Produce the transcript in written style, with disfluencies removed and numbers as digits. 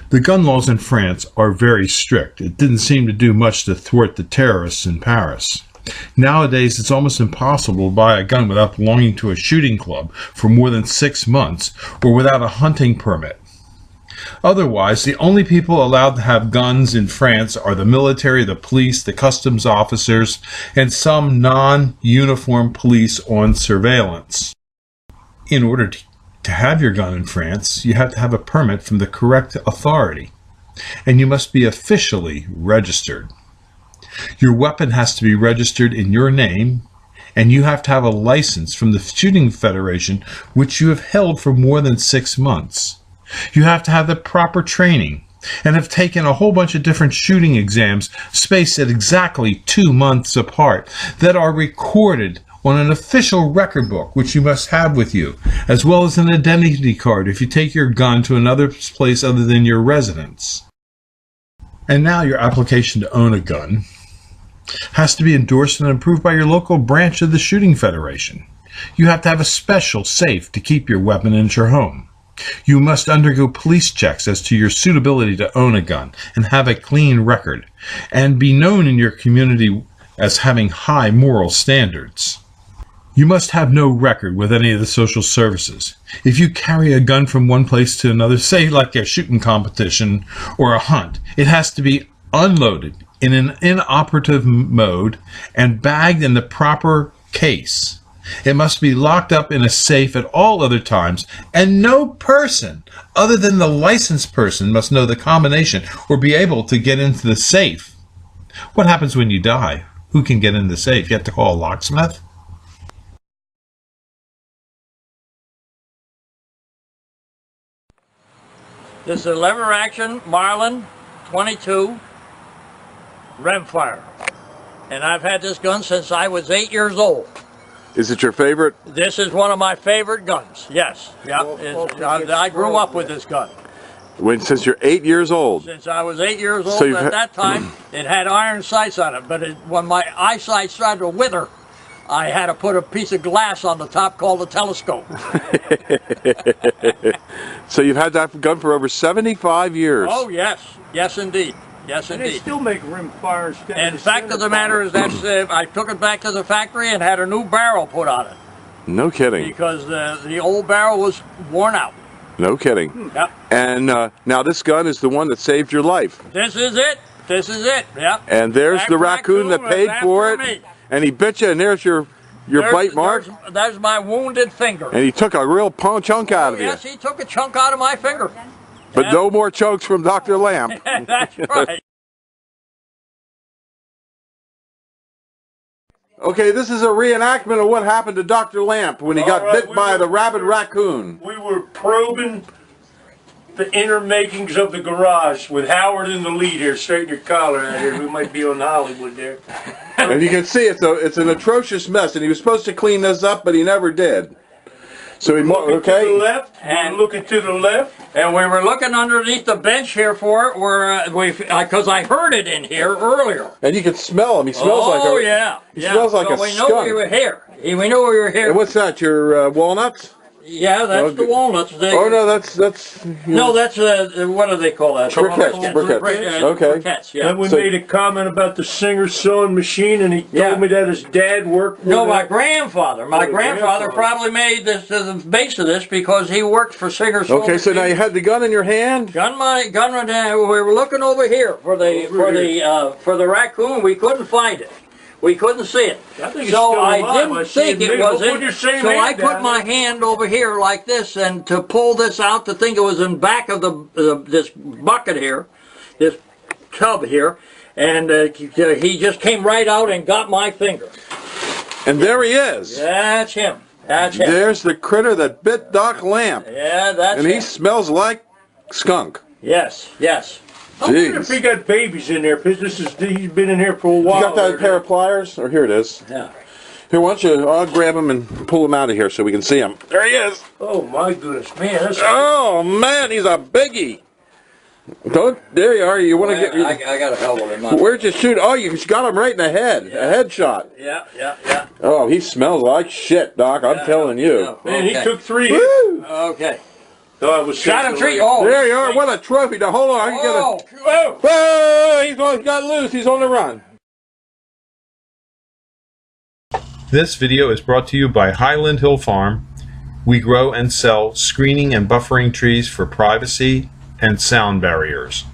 The gun laws in France are very strict. It didn't seem to do much to thwart the terrorists in Paris. Nowadays, it's almost impossible to buy a gun without belonging to a shooting club for more than 6 months or without a hunting permit. Otherwise, the only people allowed to have guns in France are the military, the police, the customs officers, and some non-uniformed police on surveillance. In order to have your gun in France, you have to have a permit from the correct authority, and you must be officially registered. Your weapon has to be registered in your name, and you have to have a license from the Shooting Federation, which you have held for more than 6 months. You have to have the proper training and have taken a whole bunch of different shooting exams spaced at exactly 2 months apart that are recorded on an official record book, which you must have with you, as well as an identity card if you take your gun to another place other than your residence. And now your application to own a gun has to be endorsed and approved by your local branch of the Shooting Federation. You have to have a special safe to keep your weapon in your home. You must undergo police checks as to your suitability to own a gun and have a clean record, and be known in your community as having high moral standards. You must have no record with any of the social services. If you carry a gun from one place to another, say like a shooting competition or a hunt, it has to be unloaded in an inoperative mode and bagged in the proper case. It must be locked up in a safe at all other times, and no person other than the licensed person must know the combination or be able to get into the safe. What happens when you die? Who can get in the safe? You have to call a locksmith? This is a lever action Marlin 22 rimfire, and I've had this gun since I was 8 years old. Is it your favorite? This is one of my favorite guns. Yes, yeah. I grew up with this gun. Since you're 8 years old? Since I was 8 years old. At that time, it had iron sights on it, but when my eyesight started to wither, I had to put a piece of glass on the top called a telescope. So you've had that gun for over 75 years? Oh, yes. Yes, indeed. Yes, and indeed. They still make rimfire. And fact of the matter is that I took it back to the factory and had a new barrel put on it. No kidding. Because the old barrel was worn out. No kidding. Yep. And now this gun is the one that saved your life. This is it. This is it. Yep. And there's the raccoon that paid for it. Me. And he bit you, and there's your bite mark. There's my wounded finger. And he took a real chunk out of you. Yes, he took a chunk out of my finger. But no more chokes from Dr. Lamp. That's right. Okay, this is a reenactment of what happened to Dr. Lamp when he got bit by the rabid raccoon. We were probing the inner makings of the garage with Howard in the lead here. Straighten your collar out here. We might be on Hollywood there. And you can see it's an atrocious mess, and he was supposed to clean this up, but he never did. So he looking to the left, and looking to the left, and we were looking underneath the bench here for it, where because I heard it in here earlier. And you can smell him. He smells like a. Oh yeah, he smells like a we skunk. know we were here. We know we were here. And what's that? Your walnuts? Yeah, that's the walnuts. Oh no, that's. No, that's what do they call that? Briquettes. Okay. Briquettes, yeah. And we made a comment about the Singer sewing machine, and he told me that his dad worked with my grandfather. My grandfather probably made this the base of this because he worked for Singer sewing. Okay, so now you had the gun in your hand. Gun. We were looking over here for the raccoon. We couldn't find it. We couldn't see it. So I didn't think it was in. So I put my hand over here like this, and to pull this out, to think it was in back of this bucket here, this tub here, and he just came right out and got my finger. And there he is. That's him. That's him. There's the critter that bit Doc Lamp. Yeah, that's him. And he smells like skunk. Yes, yes. I wonder if he got babies in there, because he's been in here for a while. You got that pair of pliers? Or here it is. Yeah. Here, why don't you, I'll grab him and pull him out of here so we can see him. There he is. Oh my goodness, man. Oh man, he's a biggie. There you are. You want to get? I got a hell of him. Where'd you shoot? Oh, you got him right in the head. Yeah. A headshot. Yeah. Oh, he smells like shit, Doc. I'm telling you. Man, he took 3 hits. Okay. Oh, it was Shot him tree. Oh, there you are. What a trophy. Now, hold on. I can get a... Whoa! Whoa! He got loose. He's on the run. This video is brought to you by Highland Hill Farm. We grow and sell screening and buffering trees for privacy and sound barriers.